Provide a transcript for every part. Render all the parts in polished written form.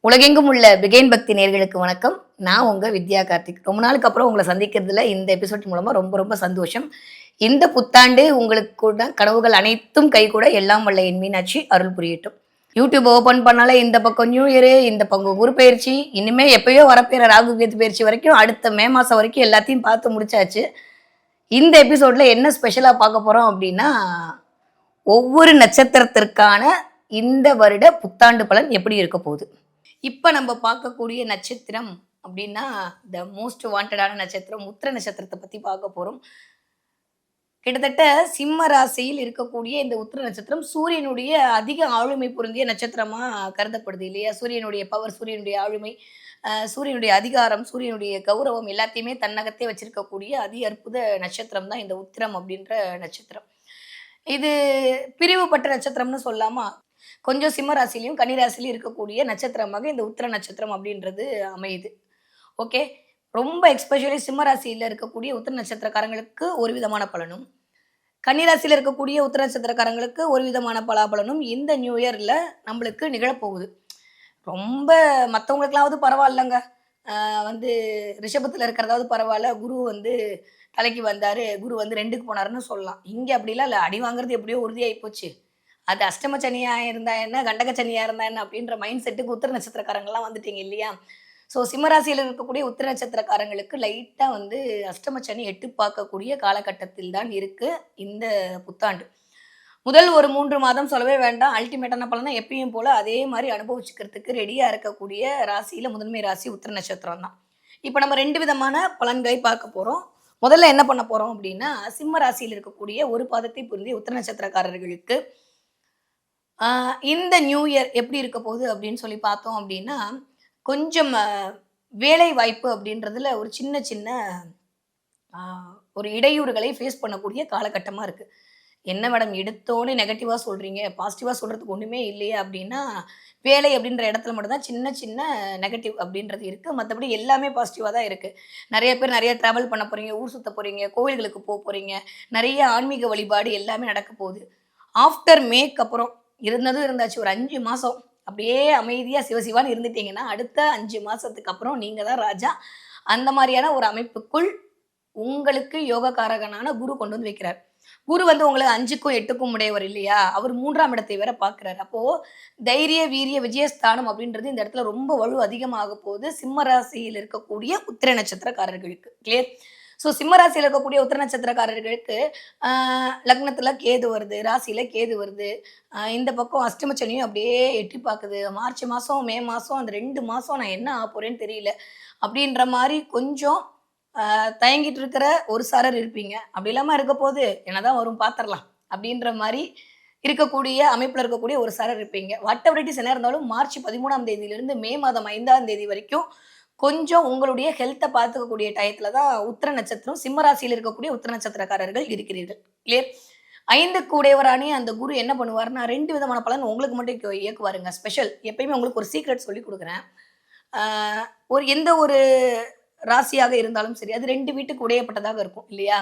உலகெங்கும் உள்ள பிகேன் பக்தி நேர்களுக்கு வணக்கம். நான் உங்க வித்யா கார்த்திக். ரொம்ப நாளுக்கு அப்புறம் உங்கள சந்திக்கிறதுல இந்த எபிசோட் மூலமா ரொம்ப ரொம்ப சந்தோஷம். இந்த புத்தாண்டு உங்களுக்கு கூட கனவுகள் அனைத்தும் கைகூட எல்லாம் வல்ல என் மீனாட்சி அருள் புரியட்டும். யூடியூப் ஓப்பன் பண்ணாலே இந்த பக்கம் நியூ இயரு, இந்த பக்கம் குரு பயிற்சி, இனிமே எப்பயோ வரப்போற ராகு கேது பயிற்சி வரைக்கும் அடுத்த மே மாசம் வரைக்கும் எல்லாத்தையும் பார்த்து முடிச்சாச்சு. இந்த எபிசோட்ல என்ன ஸ்பெஷலா பார்க்க போறோம் அப்படின்னா, ஒவ்வொரு நட்சத்திரத்திற்கான இந்த வருட புத்தாண்டு பலன் எப்படி இருக்க போகுது. இப்ப நம்ம பார்க்கக்கூடிய நட்சத்திரம் அப்படின்னா, த மோஸ்ட் வாண்டடான நட்சத்திரம் உத்திர நட்சத்திரத்த பத்தி பார்க்க போறோம். கிட்டத்தட்ட சிம்ம ராசியில் இருக்கக்கூடிய இந்த உத்திர நட்சத்திரம் சூரியனுடைய அதிக ஆளுமை பொருந்திய நட்சத்திரமா கருதப்படுது இல்லையா? சூரியனுடைய பவர், சூரியனுடைய ஆளுமை, சூரியனுடைய அதிகாரம், சூரியனுடைய கௌரவம் எல்லாத்தையுமே தன்னகத்தே வச்சிருக்கக்கூடிய அதி அற்புத நட்சத்திரம் தான் இந்த உத்திரம் அப்படின்ற நட்சத்திரம். இது பிரிவுபட்ட நட்சத்திரம்னு சொல்லாமா? கொஞ்சம் சிம்ம ராசியிலயும், கன்னி ராசியிலயும் இருக்கக்கூடிய நட்சத்திரமாக இந்த உத்திர நட்சத்திரம் அப்படின்றது அமையுது. ஓகே. ரொம்ப எக்ஸ்பெஷலி சிம்ம ராசியில இருக்கக்கூடிய உத்திர நட்சத்திரக்காரங்களுக்கு ஒரு விதமான பலனும், கன்னி ராசியில இருக்கக்கூடிய உத்திர நட்சத்திரக்காரங்களுக்கு ஒரு விதமான பலாபலனும் இந்த நியூ இயர்ல நம்மளுக்கு நிகழப்போகுது. ரொம்ப மத்தவங்களுக்கெல்லாவது பரவாயில்லங்க. வந்து ரிஷபத்துல இருக்கிறதாவது பரவால்ல. குரு வந்து தலைக்கு வந்தாரு. குரு வந்து 2க்கு போனாருன்னு சொல்லலாம். இங்க அப்படிலாம் இல்ல. அடி வாங்குறது எப்படியோ உறுதியாயி போச்சு. அது அஷ்டம சனியா இருந்தா என்ன, கண்டக சனியா இருந்தா என்ன அப்படின்ற மைண்ட் செட்டுக்கு உத்திர நட்சத்திரக்காரங்கலாம் வந்துட்டீங்க இல்லையா? ஸோ சிம்ம ராசியில இருக்கக்கூடிய உத்திர நட்சத்திரக்காரங்களுக்கு லைட்டா வந்து அஷ்டம சனி எட்டு பார்க்கக்கூடிய காலகட்டத்தில் தான் இருக்கு இந்த புத்தாண்டு. முதல் ஒரு 3 மாதம் சொல்லவே வேண்டாம். அல்டிமேட்டான பலன எப்பயும் போல அதே மாரி அனுபவிச்சுக்கிறதுக்கு ரெடியா இருக்கக்கூடிய ராசியில முதன்மை ராசி உத்திர நட்சத்திரம் தான். இப்ப நம்ம 2 விதமான பலன்களை பார்க்க போறோம். முதல்ல என்ன பண்ண போறோம் அப்படின்னா, சிம்ம ராசியில் இருக்கக்கூடிய ஒரு பாதத்தை பொருந்திய உத்திர நட்சத்திரக்காரர்களுக்கு இந்த நியூ இயர் எப்படி இருக்க போகுது அப்படின்னு சொல்லி பார்த்தோம் அப்படின்னா, கொஞ்சம் வேலை வாய்ப்பு அப்படின்றதுல ஒரு சின்ன சின்ன ஆ ஒரு இடையூறுகளை ஃபேஸ் பண்ணக்கூடிய காலகட்டமா இருக்கு. என்ன மேடம் எடுத்தோனே நெகட்டிவா சொல்றீங்க, பாசிட்டிவா சொல்றதுக்கு ஒண்ணுமே இல்லையே அப்படின்னா, வேலை அப்படின்ற இடத்துல மட்டும் தான் சின்ன சின்ன நெகட்டிவ் அப்படின்றது இருக்கு. மத்தபடி எல்லாமே பாசிட்டிவா தான் இருக்கு. நெறைய பேர் நெறைய டிராவல் பண்ண போறீங்க, ஊர் சுத்த போறீங்க, கோவில்களுக்கு போறீங்க. நெறைய ஆன்மீக வழிபாடு எல்லாமே நடக்க போகுது. ஆஃப்டர் மேக்கு அப்புறம் இருந்ததும் இருந்தாச்சு. ஒரு 5 மாசம் அப்படியே அமைதியா சிவசிவான்னு இருந்துட்டீங்கன்னா, அடுத்த 5 மாசத்துக்கு அப்புறம் நீங்க தான் ராஜா. அந்த மாரியான ஒரு அமைப்புக்குள் உங்களுக்கு யோகக்காரகனான குரு கொண்டு வந்து வைக்கிறார். குரு வந்து உங்கள 5க்கும் 8க்கும் உடையவர் இல்லையா? அவர் 3ஆம் இடத்தை வேற பார்க்கிறார். அப்போ தைரிய, வீரிய, விஜயஸ்தானம் அப்படின்றது இந்த இடத்துல ரொம்ப வலு அதிகமாக போகுது. சிம்ம ராசியில் இருக்கக்கூடிய உத்திர நட்சத்திரக்காரர்களுக்கு. கிளியர்? ஸோ சிம்ம ராசியில இருக்கக்கூடிய உத்திர நட்சத்திரக்காரர்களுக்கு ஆ லக்னத்துல கேது வருது, ராசியில கேது வருது. இந்த பக்கம் அஷ்டம சனியும் அப்படியே எட்டி பாக்குது. மார்ச் மாசம், மே மாசம் அந்த 2 மாசம் நான் என்ன ஆகப்போறேன்னு தெரியல. அப்படின்ற மாரி கொஞ்சம் தயங்கிட்டு இருக்கிற ஒரு சாரர் இருப்பீங்க. அப்படி இல்லாம இருக்கப்போது, என்னதான் வரும் பார்த்துரலாம். அப்படின்ற மாரி இருக்கக்கூடிய அமைப்புல இருக்கக்கூடிய ஒரு சாரர் இருப்பீங்க. வாட் எவர் இட் இஸ் என்ன இருந்தாலும் மார்ச் 13ஆம் தேதியிலிருந்து மே மாதம் 5ஆம் தேதி வரைக்கும் கொஞ்சம் உங்களுடைய ஹெல்த்த பார்த்துக்கக்கூடிய டயத்துல தான் உத்திர நட்சத்திரம், சிம்ம ராசியில இருக்கக்கூடிய உத்திர நட்சத்திரக்காரர்கள் இருக்கிறீர்கள். கிளியர்? 5க்கு உடையவரான அந்த குரு என்ன பண்ணுவாருன்னா, 2 விதமான பலன் உங்களுக்கு மட்டும் இயக்குவாருங்க. ஸ்பெஷல். எப்பயுமே உங்களுக்கு ஒரு சீக்ரெட் சொல்லிக் குடுக்குறேன். ஆ எந்த ஒரு ராசியாக இருந்தாலும் சரி, அது 2 வீட்டுக்கு உடையப்பட்டதாக இருக்கும் இல்லையா?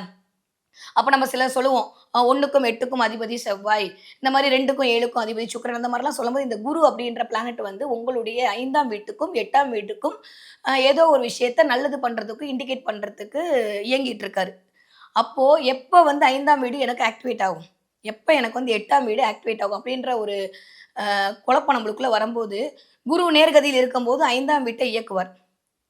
அப்ப நம்ம சிலர் சொல்லுவோம், 1க்கும் 8க்கும் அதிபதி செவ்வாய், இந்த மாரி 2க்கும் 7க்கும் அதிபதி சுக்கிரன் அந்த மாரிலாம் சொல்லும்போது, இந்த குரு அப்படின்ற பிளானட் வந்து உங்களுடைய 5ஆம் வீட்டுக்கும், 8ஆம் வீட்டுக்கும் ஏதோ ஒரு விஷயத்த நல்லது பண்றதுக்கு, இண்டிகேட் பண்றதுக்கு இயங்கிட்டு இருக்காரு. அப்போ எப்ப வந்து 5ஆம் வீடு எனக்கு ஆக்டிவேட் ஆகும்? எப்ப எனக்கு வந்து 8ஆம் வீடு ஆக்டிவேட் ஆகும்? அப்படின்ற ஒரு குழப்பம் நம்மளுக்குள்ள வரும்போது, குரு நேர்கதியில் இருக்கும்போது 5ஆம் வீட்ட இயக்குவார்.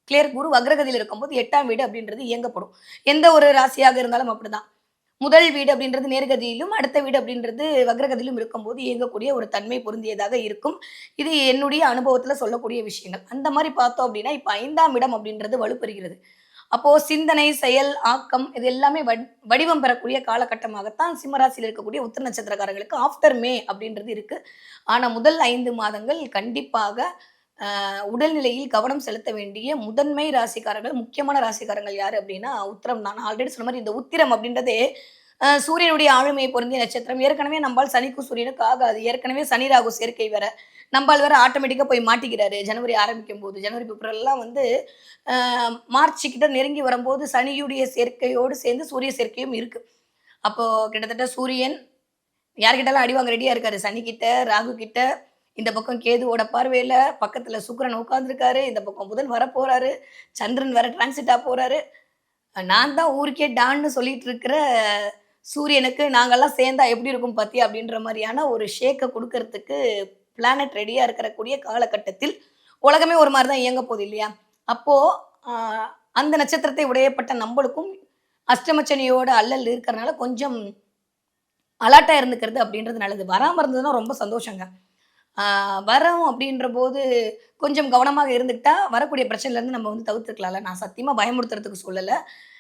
கிளியர். குரு வக்ரகதியில இருக்கும்போது 8ஆம் வீடு அப்படின்றது இயங்கப்படும். எந்த ஒரு ராசியாக இருந்தாலும் அப்படிதான். முதல் வீடு அப்படின்றது நேர்கதியிலும், அடுத்த வீடு அப்படின்றது வக்ரகதியிலும் இருக்கும்போது இயங்கக்கூடிய ஒரு தன்மை பொருந்தியதாக இருக்கும். இது என்னுடைய அனுபவத்துல சொல்லக்கூடிய விஷயங்கள். அந்த மாரி பார்த்தோம் அப்படின்னா, இப்ப 5ஆம் இடம் அப்படின்றது வலுப்பெறுகிறது. அப்போ சிந்தனை, செயல், ஆக்கம் இது எல்லாமே வடிவம் பெறக்கூடிய காலகட்டமாகத்தான் சிம்மராசியில் இருக்கக்கூடிய உத்திர நட்சத்திரக்காரங்களுக்கு ஆஃப்டர் மே அப்படின்றது இருக்கு. ஆனா முதல் 5 மாதங்கள் கண்டிப்பாக உடல்நிலையில் கவனம் செலுத்த வேண்டிய முதன்மை ராசிக்காரர்கள், முக்கியமான ராசிக்காரங்கள் யாரு அப்டின்னா, உத்திரம் தான். நான் ஆல்ரெடி சொன்ன மாரி இந்த உத்திரம் அப்டின்றதே சூரியனுடைய ஆளுமையை பொருந்திய நட்சத்திரம். ஏற்கனவே நம்பால் சனிக்கும் சூரியனுக்கும் ஆகாது. ஏற்கனவே சனி, ராகு சேர்க்கை வேற. நம்பாள் வேற ஆட்டோமேட்டிக்கா போய் மாட்டிக்கிறாரு. ஜனவரி ஆரம்பிக்கும்போது. ஜனவரி, பிப்ரவரிலாம் வந்து அ மார்ச் கிட்ட நெருங்கி வரும்போது சனியுடைய சேர்க்கையோடு சேர்ந்து சூரிய சேர்க்கையும் இருக்கு. அப்போ கிட்டத்தட்ட சூரியன் யார்கிட்டலாம் அடி வாங்க ரெடியா இருக்காரு. சனி கிட்ட, ராகு கிட்ட, இந்த பக்கம் கேதுவோட பார்வையில பக்கத்துல சுக்கிரன் உட்கார்ந்திருக்காரு. இந்த பக்கம் புதன் வரப்போறாரு. சந்திரன் வேற டிரான்சிட்டா போறாரு. நான் தான் ஊருக்கே டான்னு சொல்லிட்டு இருக்கிற சூரியனுக்கு நாங்கலாம் சேர்ந்தா எப்படி இருக்கும் பாத்தியா? அப்படின்ற மாரியான ஒரு ஷேக்க குடுக்கறதுக்கு பிளானட் ரெடியா இருக்கக்கூடிய காலகட்டத்தில், உலகமே ஒரு மாரி தான் இயங்க போகுது இல்லையா? அப்போ அ அந்த நட்சத்திரத்தை உடையப்பட்ட நம்பளுக்கும் அஷ்டமச்சனியோட அல்லல் இருக்கிறனால கொஞ்சம் அலர்ட்டா இருந்துக்கிறது அப்படின்றது நல்லது. வராம இருந்ததுன்னா ரொம்ப சந்தோஷங்க. ஆ வரோம் அப்படின்றபோது கொஞ்சம் கவனமாக இருந்துக்கிட்டா, வரக்கூடிய பிரச்சனையிலருந்து நம்ம வந்து தவிர்த்துக்கலாம்ல. நான் சத்தியமா பயமுறுத்துறதுக்கு சொல்லல.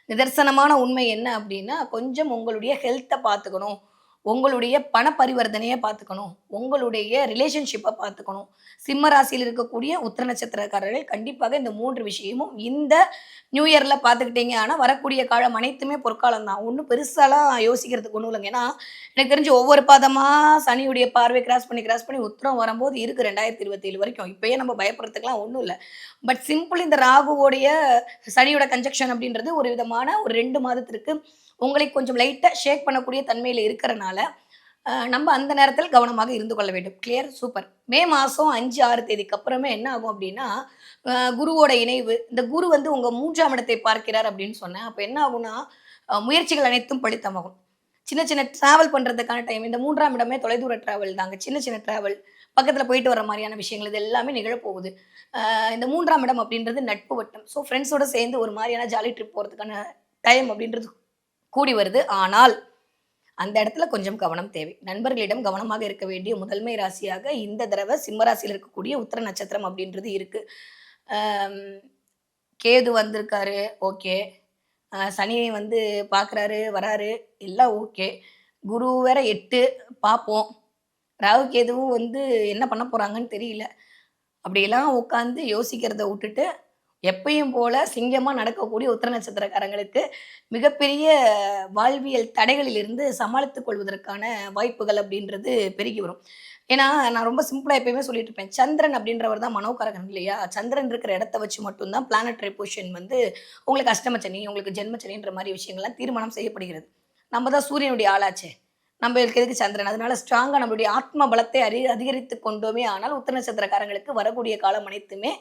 நிதர்சனமான உண்மை என்ன அப்படின்னா, கொஞ்சம் உங்களுடைய ஹெல்த்த பார்த்துக்கணும். உங்களுடைய பண பரிவர்த்தனைய பார்த்துக்கணும். உங்களுடைய ரிலேஷன்ஷிப்ப பார்த்துக்கணும். சிம்ம ராசியில இருக்கக்கூடிய உத்திர நட்சத்திரக்காரர்கள் கண்டிப்பாக இந்த 3 விஷயமும் இந்த நியூ இயர்ல பார்த்துக்கிட்டீங்க. ஆனா வரக்கூடிய காலம் அனைத்துமே பொற்காலம் தான். ஒண்ணும் பெருசாலாம் யோசிக்கிறதுக்கு ஒண்ணும் இல்லங்க. ஏன்னா, எனக்கு தெரிஞ்சு ஒவ்வொரு பாதமா சனியுடைய பார்வை கிராஸ் பண்ணி உத்திரம் வரும்போது இருக்கு 2027 வரைக்கும். இப்பயே நம்ம பயப்படுறதுக்குலாம் ஒண்ணும் இல்ல. பட் சிம்பிள் இந்த ராகுவோடைய சனியோட கன்ஜங்ஷன் அப்படின்றது ஒரு விதமான ஒரு 2 மாதத்திற்கு உங்களை கொஞ்சம் லைட்டா ஷேக் பண்ணக்கூடிய தன்மையில இருக்கிறனால, நம்ம அந்த நேரத்தில் கவனமாக இருந்து கொள்ள வேண்டும். கிளியர்? சூப்பர். மே மாசம் 5, 6 தேதிக்கு அப்புறமே என்ன ஆகும் அப்டின்னா, குருவோட இணைவு. இந்த குரு வந்து உங்க 3ஆம் இடத்தை பார்க்கிறார் அப்டின்னு சொன்னேன். அப்ப என்ன ஆகும்னா, முயற்சிகள் அனைத்தும் பலிதமாகும். சின்ன சின்ன டிராவல் பண்றதுக்கான டைம். இந்த 3ஆம் இடமே தொலைதூர டிராவல் தாங்க. சின்ன சின்ன டிராவல். பக்கத்துல போயிட்டு வர மாரியான விஷயங்கள். இது எல்லாமே நிகழப்போகுது. இந்த 3ஆம் இடம் அப்டின்றது நட்பு வட்டம். ஸோ ஃப்ரெண்ட்ஸோட சேர்ந்து ஒரு மாரியான ஜாலி ட்ரிப் போறதுக்கான டைம் அப்டின்றது கூடி வருது. ஆனால், அந்த இடத்துல கொஞ்சம் கவனம் தேவை. நண்பர்களிடம் கவனமாக இருக்க வேண்டிய முதன்மை ராசியாக இந்த தடவ சிம்ம ராசியில இருக்கக்கூடிய உத்திர நட்சத்திரம் அப்படின்றது இருக்கு. அம் கேது வந்திருக்காரு. ஓகே. சனி வந்து பார்க்குறாரு, வராரு. எல்லாம் ஓகே. குரு வேற 8 பார்ப்போம். ராகு கேதுவும் வந்து என்ன பண்ண போறாங்கன்னு தெரியல. அப்படியெல்லாம் உட்காந்து யோசிக்கிறத உட்டுட்டு எப்பயும் போல சிங்கமா நடக்கக்கூடிய உத்திர நட்சத்திரக்காரங்களுக்கு மிகப்பெரிய வாழ்வியல் தடைகளிலிருந்து சமாளித்துக் கொள்வதற்கான வாய்ப்புகள் அப்படின்றது பெருகி வரும். ஏன்னா, நான் ரொம்ப சிம்பிளா எப்பயுமே சொல்லிட்டு இருப்பேன். சந்திரன் அப்படின்றவர் தான் மனோகாரகன் இல்லையா? சந்திரன் இருக்கிற இடத்த வச்சு மட்டும் தான் பிளானட்டரி பொசிஷன் வந்து உங்களுக்கு அஷ்டமச்சனி, உங்களுக்கு ஜென்மச்சனின்ற மாரி விஷயங்கள்லாம் தீர்மானம் செய்யப்படுகிறது. நம்ம தான் சூரியனுடைய ஆளாச்சே. நம்மளுக்கு எதுக்கு சந்திரன்? அதனால ஸ்ட்ராங்கா நம்மளுடைய ஆத்ம பலத்தை அதிகரித்துக் கொண்டோமே ஆனால், உத்திர நட்சத்திரக்காரங்களுக்கு வரக்கூடிய காலம் அனைத்துமே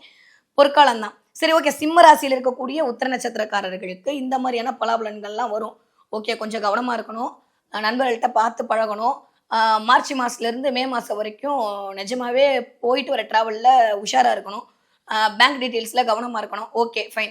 பொற்காலம் தான். சரி ஓகே. சிம்ம ராசியில இருக்கக்கூடிய உத்திர நட்சத்திரக்காரர்களுக்கு இந்த மாரியான பலாபலன்கள்லாம் வரும். ஓகே கொஞ்சம் கவனமா இருக்கணும். நண்பர்கள்ட்ட பார்த்து பழகணும். அ மார்ச் மாசத்துலருந்து மே மாசம் வரைக்கும் நிஜமாவே போயிட்டு வர டிராவல்ல உஷாரா இருக்கணும். பேங்க் டீட்டெயில்ஸ்ல கவனமா இருக்கணும். Okay fine.